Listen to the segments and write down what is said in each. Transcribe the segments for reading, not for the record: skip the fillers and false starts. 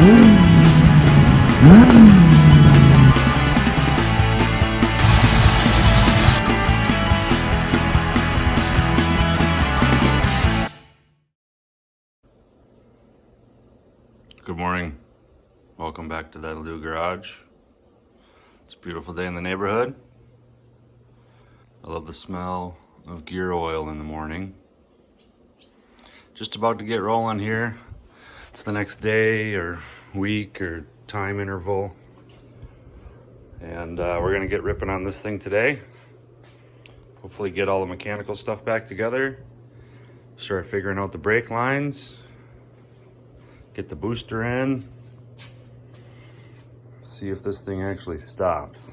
Good morning. Welcome back to That'll Do Garage. It's a beautiful day in the neighborhood. I love the smell of gear oil in the morning. Just about to get rolling here. It's the next day or week or time interval. And we're gonna get ripping on this thing today. Hopefully get all the mechanical stuff back together. Start figuring out the brake lines. Get the booster in. See if this thing actually stops.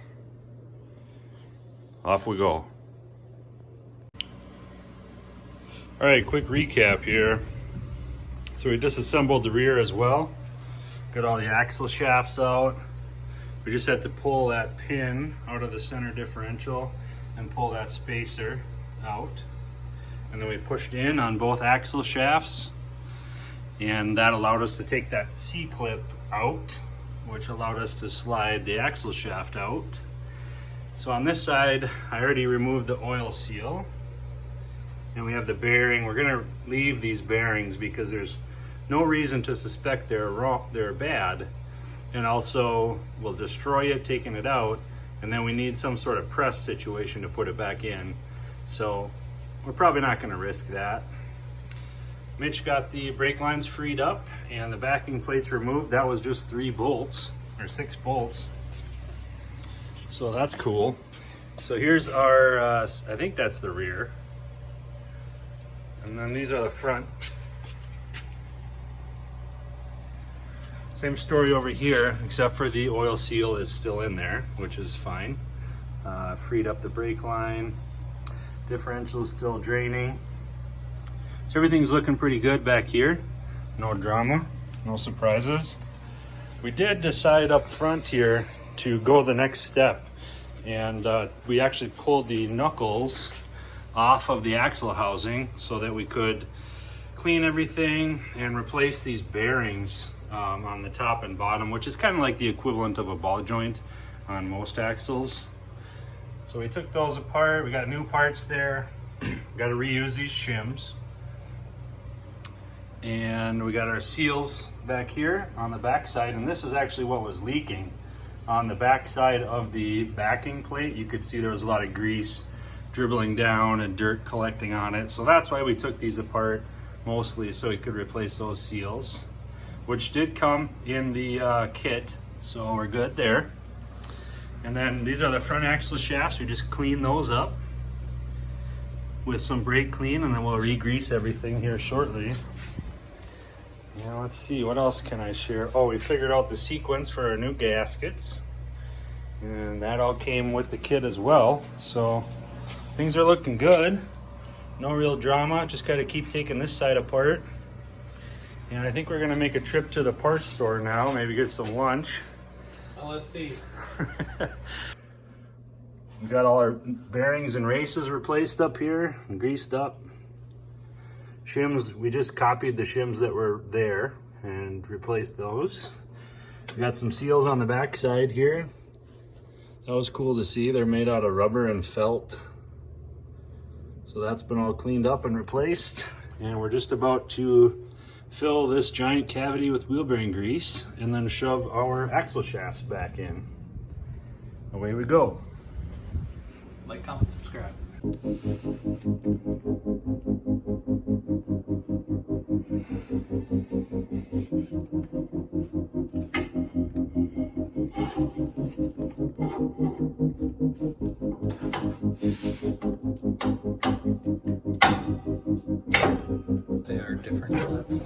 Off we go. All right, quick recap here. So we disassembled the rear as well. Got all the axle shafts out. We just had to pull that pin out of the center differential and pull that spacer out. And then we pushed in on both axle shafts, and that allowed us to take that C-clip out, which allowed us to slide the axle shaft out. So on this side, I already removed the oil seal, and we have the bearing. We're gonna leave these bearings because there's no reason to suspect they're bad, and also we'll destroy it taking it out, and then we need some sort of press situation to put it back in. So we're probably not gonna risk that. Mitch got the brake lines freed up and the backing plates removed. That was just 3 bolts or 6 bolts. So that's cool. So here's our, I think that's the rear. And then these are the front. Same story over here, except for the oil seal is still in there, which is fine. Freed up the brake line. Differential is still draining. So everything's looking pretty good back here. No drama, no surprises. We did decide up front here to go the next step, and we actually pulled the knuckles off of the axle housing so that we could clean everything and replace these bearings on the top and bottom, which is kind of like the equivalent of a ball joint on most axles. So we took those apart. We got new parts there. We got to reuse these shims. And we got our seals back here on the back side, and this is actually what was leaking on the back side of the backing plate. You could see there was a lot of grease dribbling down and dirt collecting on it, so that's why we took these apart mostly, so we could replace those seals, which did come in the kit, so we're good there. And then these are the front axle shafts. We just cleaned those up with some brake clean, and then we'll re-grease everything here shortly. Now let's see, what else can I share? Oh, we figured out the sequence for our new gaskets, and that all came with the kit as well. So things are looking good. No real drama, just gotta keep taking this side apart. And I think we're gonna make a trip to the parts store now, maybe get some lunch. Well, let's see. We got all our bearings and races replaced up here and greased up. Shims, we just copied the shims that were there and replaced those. We got some seals on the back side here. That was cool to see. They're made out of rubber and felt. So that's been all cleaned up and replaced. And we're just about to fill this giant cavity with wheel bearing grease and then shove our axle shafts back in. Away we go. Like, comment, subscribe. They are different shots.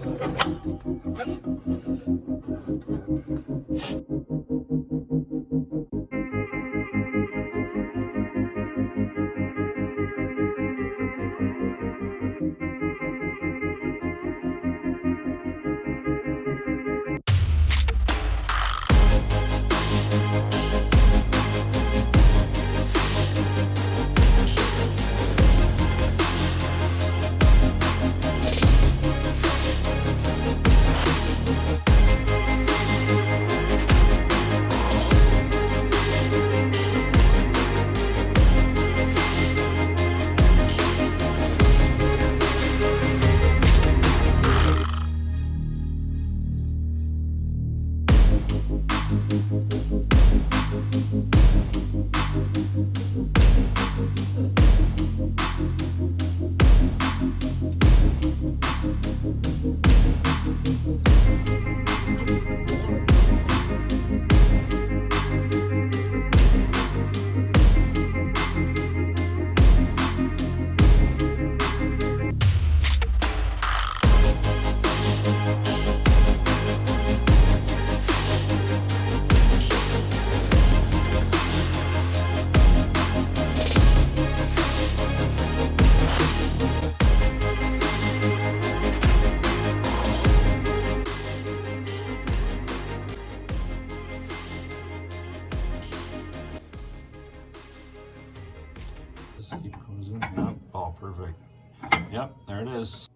this.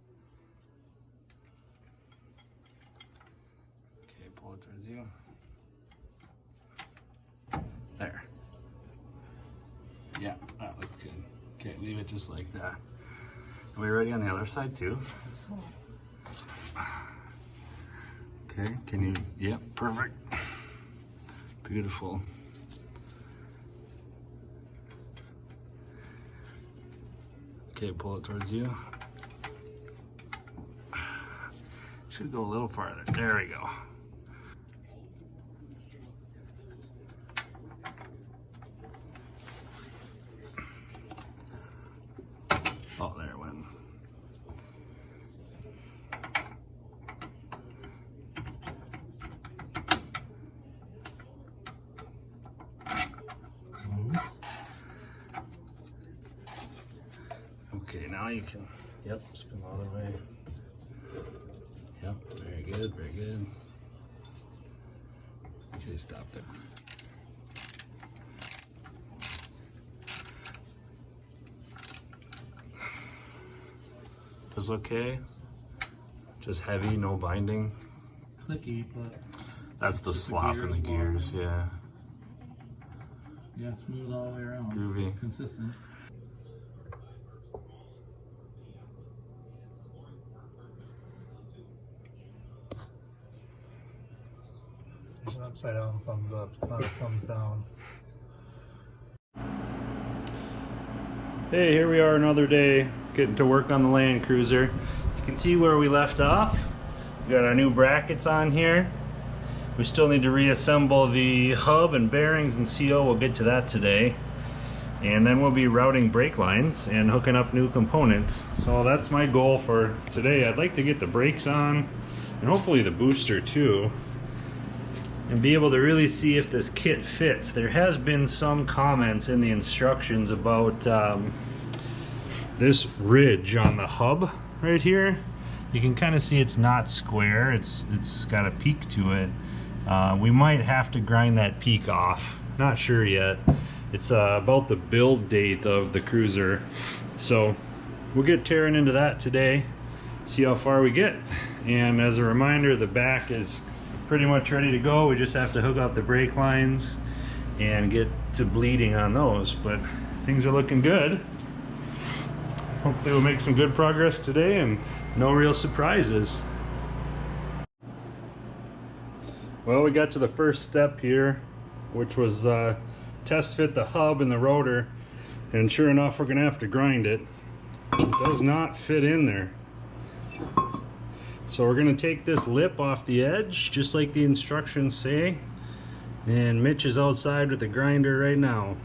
Okay, pull it towards you. There. Yeah, that looks good. Okay, leave it just like that. Are we ready on the other side too? Okay, can you, yep, perfect. Beautiful. Okay, pull it towards you. Should go a little farther. There we go. Oh, there it went. Okay, now you can, yep, spin all the way. Yep, very good, very good. Okay, stop there. This okay? Just heavy, no binding. Clicky, but That's the slop in the gears, yeah. yeah, smooth all the way around. Groovy. Consistent. There's an upside down thumbs up, it's not a thumbs down. Hey, here we are another day, getting to work on the Land Cruiser. You can see where we left off. We got our new brackets on here. We still need to reassemble the hub and bearings and CO. We'll get to that today. And then we'll be routing brake lines and hooking up new components. So that's my goal for today. I'd like to get the brakes on and hopefully the booster too, and be able to really see if this kit fits. There has been some comments in the instructions about this ridge on the hub right here. You can kind of see it's not square, it's got a peak to it. We might have to grind that peak off, not sure yet. It's about the build date of the cruiser, so we'll get tearing into that today, see how far we get. And as a reminder, the back is pretty much ready to go. We just have to hook up the brake lines and get to bleeding on those, but things are looking good. Hopefully we'll make some good progress today and no real surprises. Well, we got to the first step here, which was test fit the hub and the rotor, and sure enough we're gonna have to grind it. It does not fit in there. So we're going to take this lip off the edge, just like the instructions say. And Mitch is outside with the grinder right now.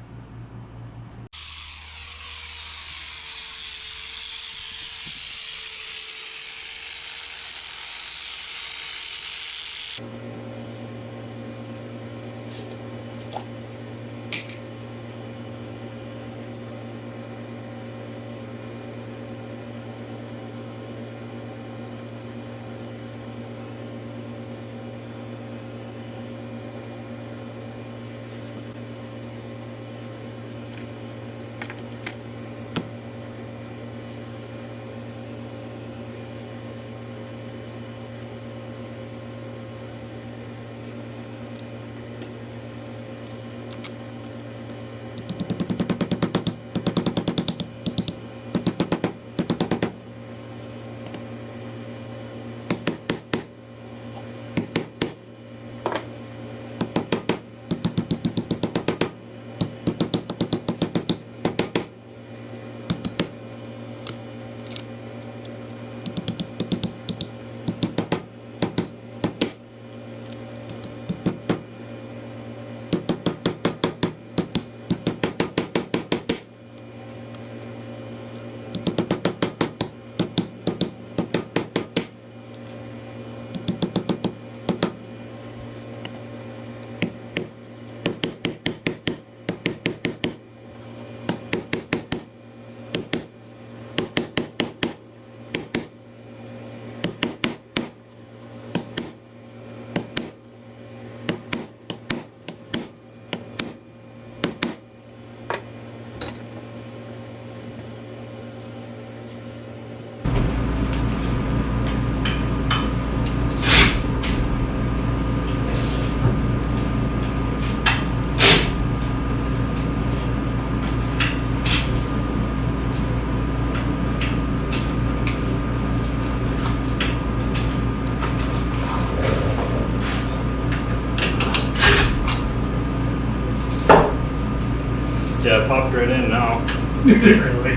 Really?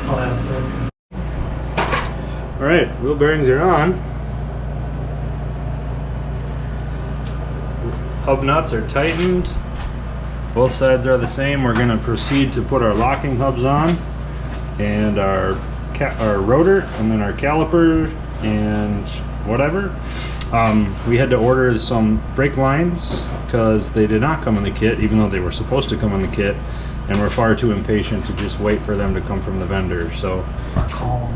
Classic. All right, wheel bearings are on. Hub nuts are tightened. Both sides are the same. We're going to proceed to put our locking hubs on and our rotor and then our caliper and whatever. We had to order some brake lines because they did not come in the kit, even though they were supposed to come in the kit, and we're far too impatient to just wait for them to come from the vendor. So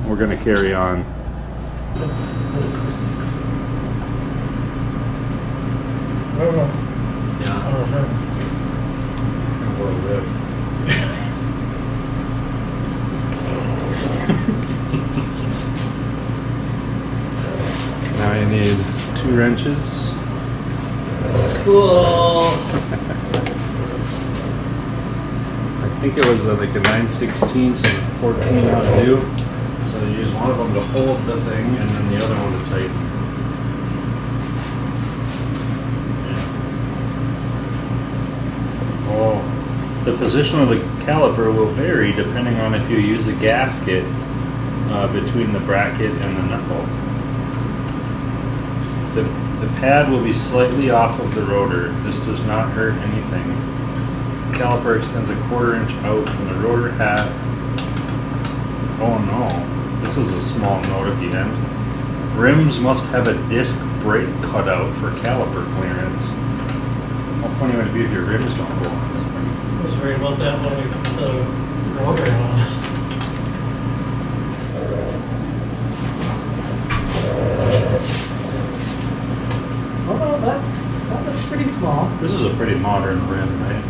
we're going to carry on. Acoustics. I don't know. Yeah. I don't know. Now you need 2 wrenches. Cool. I think it was like a 9/16 and 14 out to do. So you use one of them to hold the thing and then the other one to tighten. Oh, the position of the caliper will vary depending on if you use a gasket between the bracket and the knuckle. The pad will be slightly off of the rotor. This does not hurt anything. The caliper extends a 1/4 inch out from the rotor hat. Oh no, this is a small note at the end. Rims must have a disc brake cutout for caliper clearance. How funny would it be if your rims don't go on this thing? I was worried about that when we put the rotor on. Oh no, that looks pretty small. This is a pretty modern rim, right?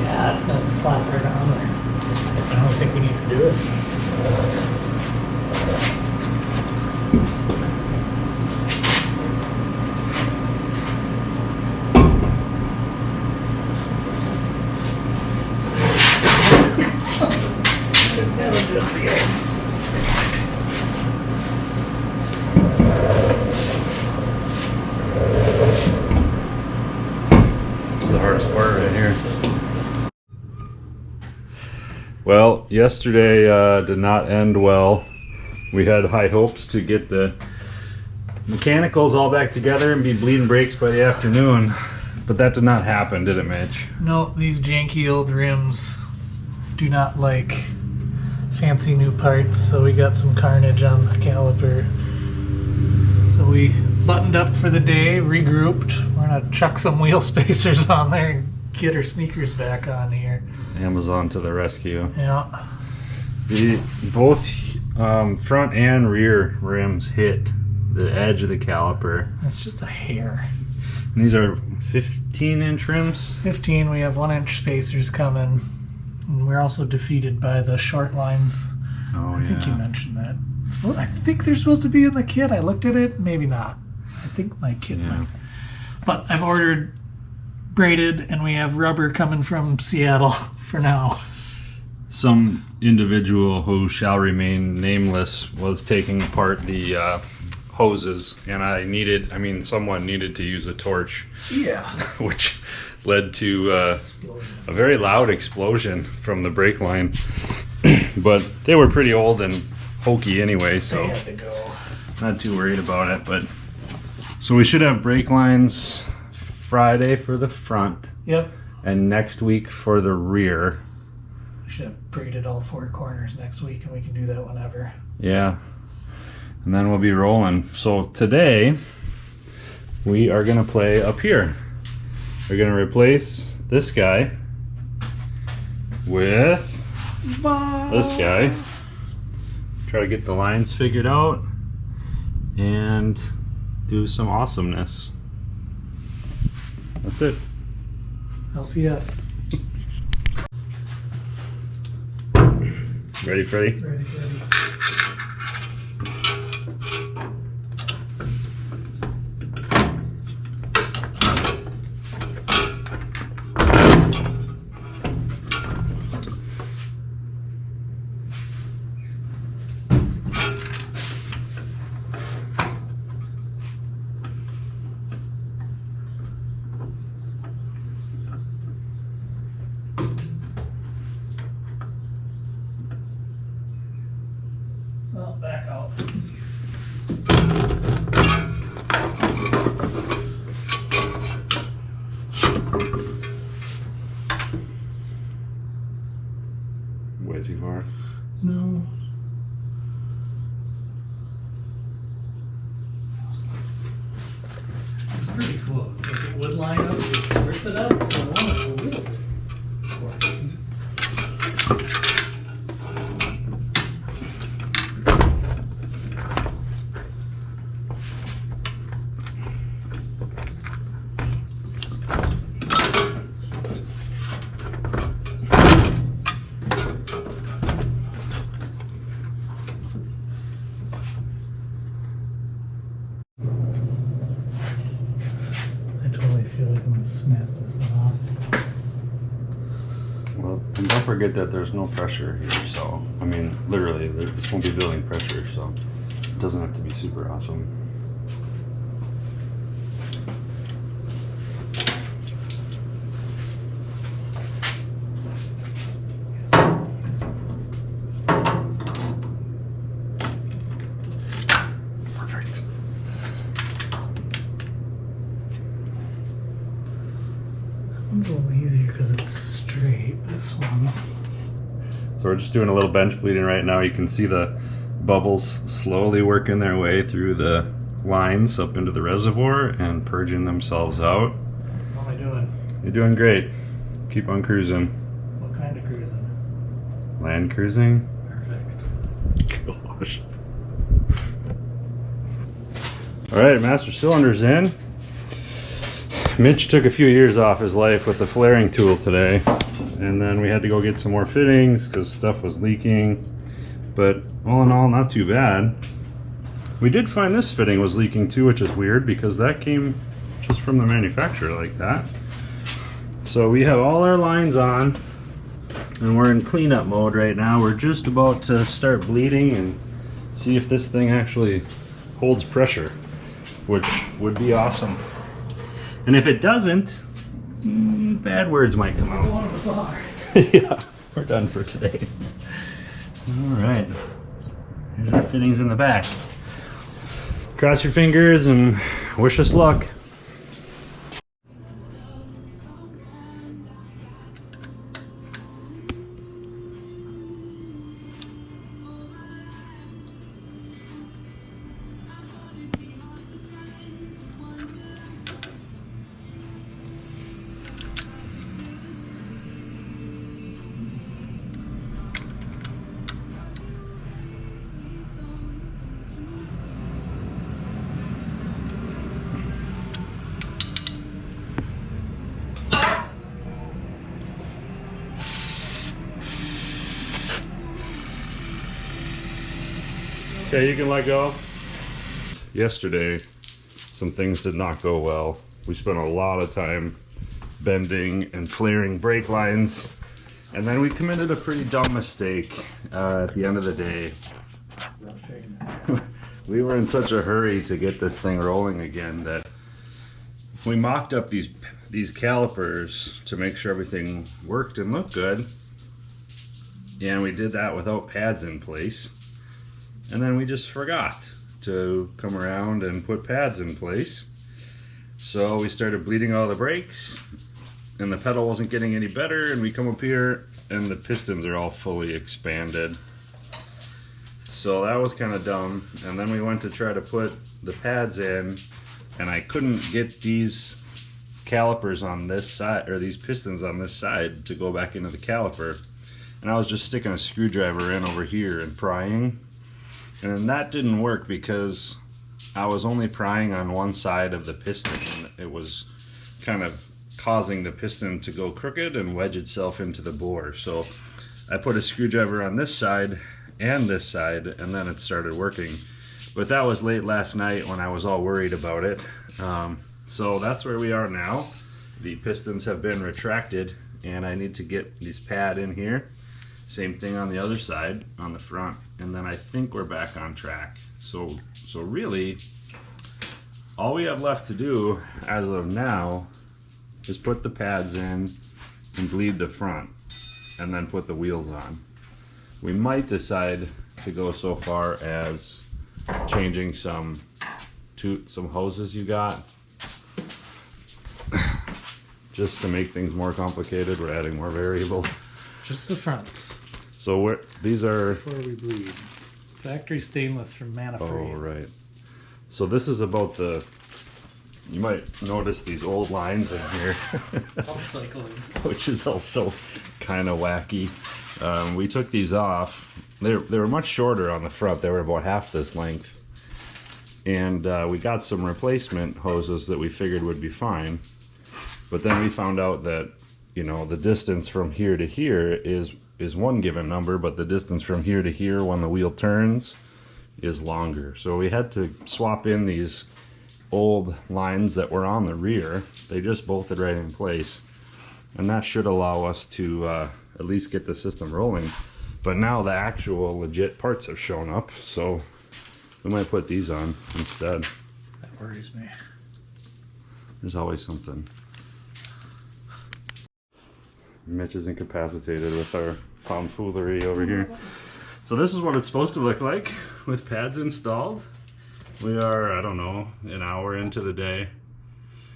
Yeah, it's gonna slap right on there. I don't think we need to do it. The hardest part right here. Well, yesterday did not end well. We had high hopes to get the mechanicals all back together and be bleeding brakes by the afternoon, but that did not happen, did it, Mitch? No, these janky old rims do not like fancy new parts, so we got some carnage on the caliper. So we buttoned up for the day, regrouped. We're gonna chuck some wheel spacers on there and get our sneakers back on here. Amazon to the rescue. Yeah. Both front and rear rims hit the edge of the caliper. It's just a hair. And these are 15-inch rims. 15, we have 1-inch spacers coming. And we're also defeated by the short lines. Oh, I think you mentioned that. Well, I think they're supposed to be in the kit. I looked at it, maybe not. I think my kit might. But I've ordered braided and we have rubber coming from Seattle for now. Some individual who shall remain nameless was taking apart the hoses, and someone needed to use a torch. Yeah. Which led to a very loud explosion from the brake line. But they were pretty old and hokey anyway, so They had to go. not too worried about it. But so we should have brake lines Friday for the front Yep. and next week for the rear. We should have braided all 4 corners next week and we can do that whenever. Yeah, and then we'll be rolling. So today we are gonna play up here. We're gonna replace this guy with this guy. Try to get the lines figured out and do some awesomeness. That's it. LCS. Ready, Freddie? Ready. I'll back out. Way too far. No. It's pretty close. Like it would line up, you force it up, so I want it a little bit. I feel like I'm gonna snap this off. Well, and don't forget that there's no pressure here, so I mean, literally, this won't be building pressure, so it doesn't have to be super awesome. Perfect. One's a little easier because it's straight, this one. So we're just doing a little bench bleeding right now. You can see the bubbles slowly working their way through the lines up into the reservoir and purging themselves out. How am I doing? You're doing great. Keep on cruising. What kind of cruising? Land cruising. Perfect. Gosh. All right, master cylinder's in. Mitch took a few years off his life with the flaring tool today, and then we had to go get some more fittings because stuff was leaking, but all in all, not too bad. We did find this fitting was leaking too, which is weird because that came just from the manufacturer like that. So we have all our lines on and we're in cleanup mode right now. We're just about to start bleeding and see if this thing actually holds pressure, which would be awesome. And if it doesn't, bad words might come out. Yeah, we're done for today. All right, here's our fittings in the back. Cross your fingers and wish us luck. Okay, you can let go. Yesterday, some things did not go well. We spent a lot of time bending and flaring brake lines, and then we committed a pretty dumb mistake at the end of the day. We were in such a hurry to get this thing rolling again that we mocked up these calipers to make sure everything worked and looked good, and we did that without pads in place. And then we just forgot to come around and put pads in place. So we started bleeding all the brakes and the pedal wasn't getting any better, and we come up here and the pistons are all fully expanded. So that was kind of dumb. And then we went to try to put the pads in and I couldn't get these calipers on this side, or these pistons on this side, to go back into the caliper. And I was just sticking a screwdriver in over here and prying. And that didn't work because I was only prying on one side of the piston, and it was kind of causing the piston to go crooked and wedge itself into the bore. So I put a screwdriver on this side and this side, and then it started working. But that was late last night when I was all worried about it. So that's where we are now. The pistons have been retracted and I need to get this pad in here. Same thing on the other side, on the front, and then I think we're back on track. So really, all we have left to do as of now is put the pads in and bleed the front, and then put the wheels on. We might decide to go so far as changing some hoses you got. Just to make things more complicated, we're adding more variables. Just the fronts. So these are... Before we bleed. Factory stainless from Manafree. Oh, right. So this is about the... You might notice these old lines in here. Upcycling. Which is also kind of wacky. We took these off. They were much shorter on the front. They were about half this length. And we got some replacement hoses that we figured would be fine. But then we found out that, you know, the distance from here to here is one given number, but the distance from here to here when the wheel turns is longer. So we had to swap in these old lines that were on the rear. They just bolted right in place. And that should allow us to at least get the system rolling. But now the actual legit parts have shown up, so we might put these on instead. That worries me. There's always something. Mitch is incapacitated with our tomfoolery over here. So this is what it's supposed to look like with pads installed. We are, I don't know, an hour into the day.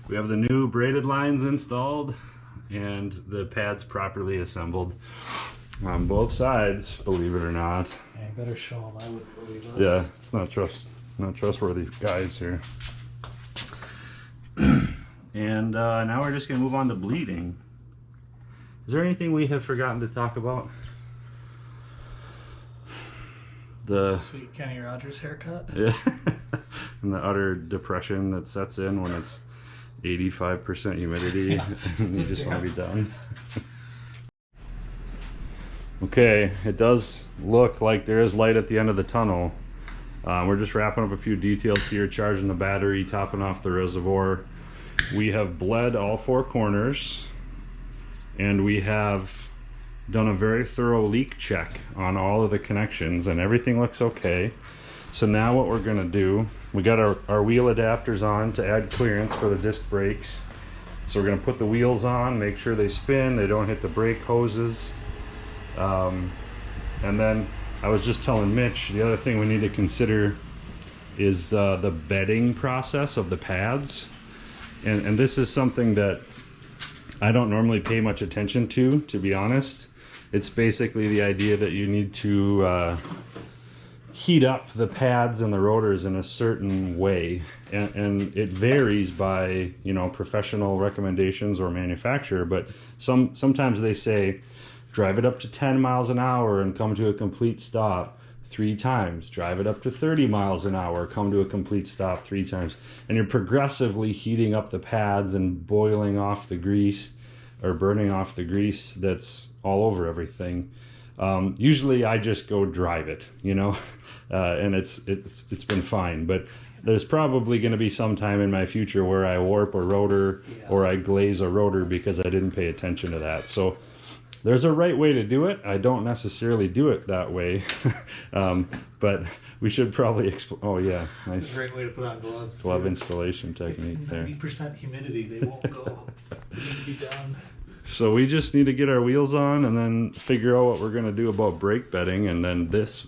We have the new braided lines installed and the pads properly assembled on both sides, believe it or not. I better show them. I wouldn't believe it. Yeah, it's not trustworthy guys here. And now we're just gonna move on to bleeding. Is there anything we have forgotten to talk about? The sweet Kenny Rogers haircut. Yeah, and the utter depression that sets in when it's 85% humidity and you just want to be done. Okay, it does look like there is light at the end of the tunnel. We're just wrapping up a few details here, charging the battery, topping off the reservoir. We have bled all four corners, and we have done a very thorough leak check on all of the connections, and everything looks okay. So now what we're gonna do, we got our wheel adapters on to add clearance for the disc brakes. So we're gonna put the wheels on, make sure they spin, they don't hit the brake hoses. And then I was just telling Mitch, the other thing we need to consider is the bedding process of the pads. And this is something that I don't normally pay much attention to be honest. It's basically the idea that you need to heat up the pads and the rotors in a certain way. And it varies by, you know, professional recommendations or manufacturer, but sometimes they say, drive it up to 10 miles an hour and come to a complete stop 3 times. Drive it up to 30 miles an hour, come to a complete stop 3 times. And you're progressively heating up the pads and boiling off the grease or burning off the grease that's all over everything. Usually I just go drive it, you know, and it's been fine. But there's probably going to be some time in my future where I warp a rotor or I glaze a rotor because I didn't pay attention to that. So there's a right way to do it. I don't necessarily do it that way, but we should probably oh yeah, nice. Great way to put on gloves. Glove installation technique there. 90% humidity, they won't go. They need to be done. So we just need to get our wheels on and then figure out what we're gonna do about brake bedding, and then this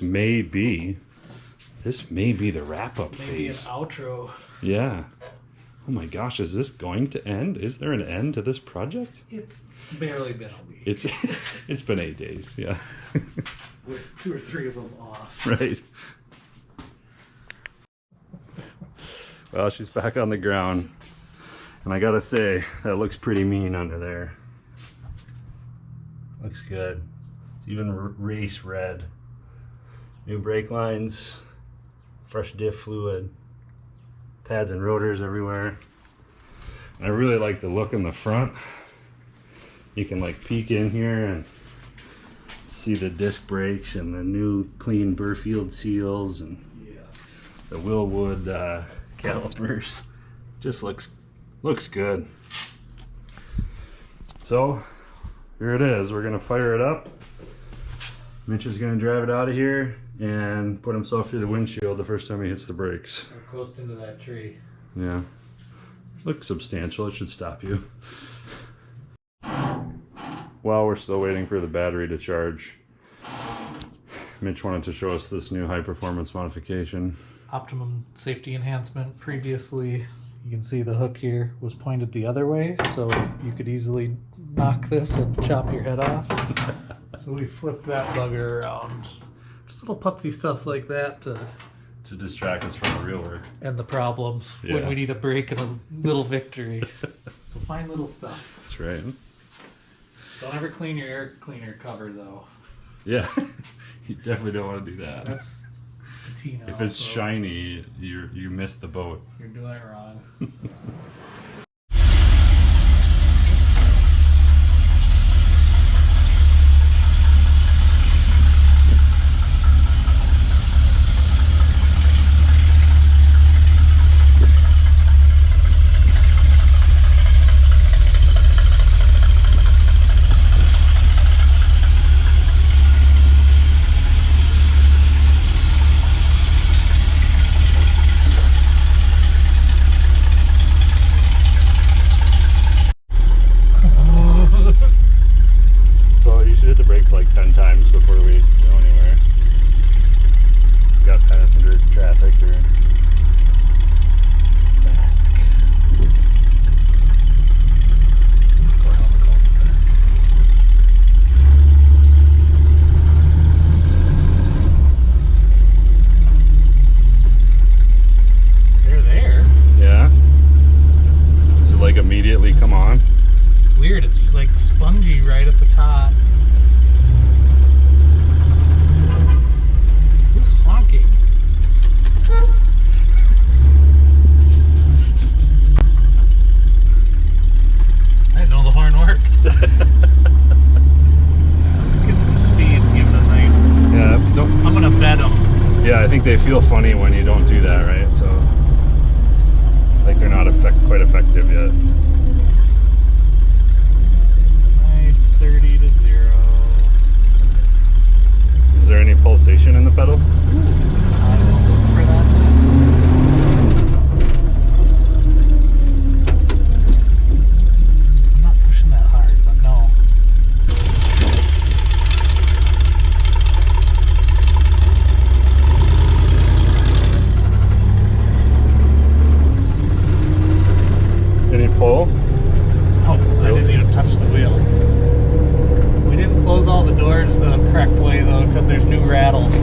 may be the wrap-up phase. Maybe an outro. Yeah. Oh my gosh, is this going to end? Is there an end to this project? It's barely been a week. It's been 8 days, yeah. With 2 or 3 of them off. Right. Well, she's back on the ground. And I gotta say, that looks pretty mean under there. Looks good. It's even race red. New brake lines, fresh diff fluid, pads and rotors everywhere. I really like the look in the front. You can like peek in here and see the disc brakes and the new clean Burfield seals and the Willwood calipers. Just looks good. So here it is. We're gonna fire it up. Mitch is gonna drive it out of here and put himself through the windshield the first time he hits the brakes. Or coast into that tree. Yeah. Looks substantial. It should stop you. While we're still waiting for the battery to charge, Mitch wanted to show us this new high performance modification. Optimum safety enhancement. Previously, you can see the hook here was pointed the other way, so you could easily knock this and chop your head off. So we flipped that bugger around. Just little putsy stuff like that to distract us from the real work. and the problems when Yeah. we need a break and a little victory. So fine little stuff. That's right. Don't ever clean your air cleaner cover though. Yeah, you definitely don't want to do that. That's patina. If it's so shiny, you missed the boat. you're doing it wrong. So you should hit the brakes like 10 times before we go anywhere. We got passenger traffic or... Let's go around the cul-de-sac. They're there. Yeah? Does it like immediately come on? It's weird. It's like spongy right at the top. Who's honking? I didn't know the horn worked. Let's get some speed and give it a nice. Yeah, don't... I'm gonna bet them. Yeah, I think they feel funny when you don't do that, right? So, like they're not quite effective yet. Nice 30 to 0. Is there any pulsation in the pedal? I will look for that I'm not pushing that hard, but no. Any pull? Oh, I didn't even touch the wheel. We didn't close all the doors the correct way though, because there's new rattles.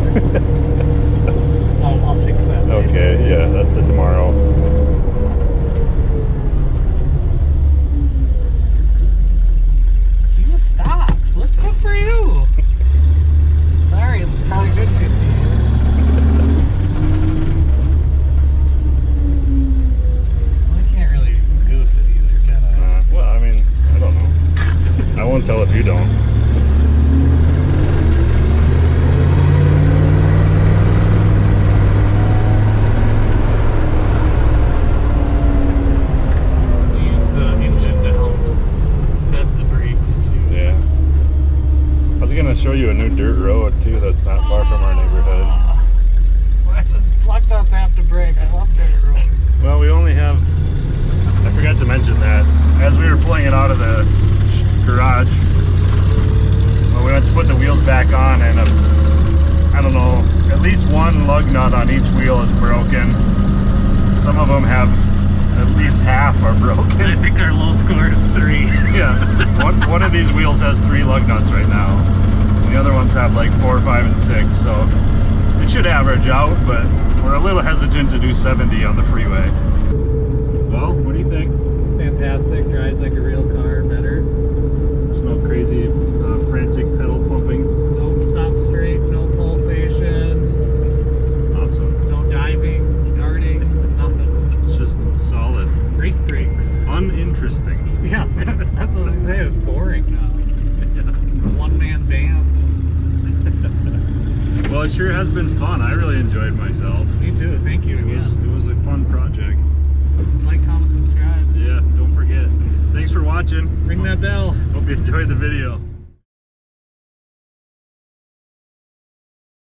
I'll fix that later. Okay, yeah, that's the tomorrow. You stopped. Look, good for you. Sorry, it's probably good 50 years. So I can't really goose it either, can I? Well, I mean, I don't know. I won't tell if you don't. We use the engine to help bed the brakes too. Yeah. I was gonna show you a new dirt road too that's not far from our neighborhood. Why does block dots have to break? I love dirt roads. Well, we only have... I forgot to mention that. As we were pulling it out of the garage, well, we went to put the wheels back on and I don't know, at least one lug nut on each wheel is broken. Some of them have at least half are broken. I think our low score is 3. Yeah, one of these wheels has 3 lug nuts right now. The other ones have like 4, 5, and 6, so it should average out, but we're a little hesitant to do 70 on the freeway. Well, what do you think? Fantastic. Drives like a real car. Better. There's no crazy frantic pedal pumping. Nope. Stop straight. No pulsation. Awesome. No diving, darting, nothing. It's just solid. Race brakes. Uninteresting. Yes, that's what I say. It's boring now. One-man band. Well, it sure has been fun. I really enjoyed myself. Me too. Thank you. It was a fun project. Like, comment, subscribe. Yeah, don't forget. Thanks for watching. Ring that bell. Hope you enjoyed the video.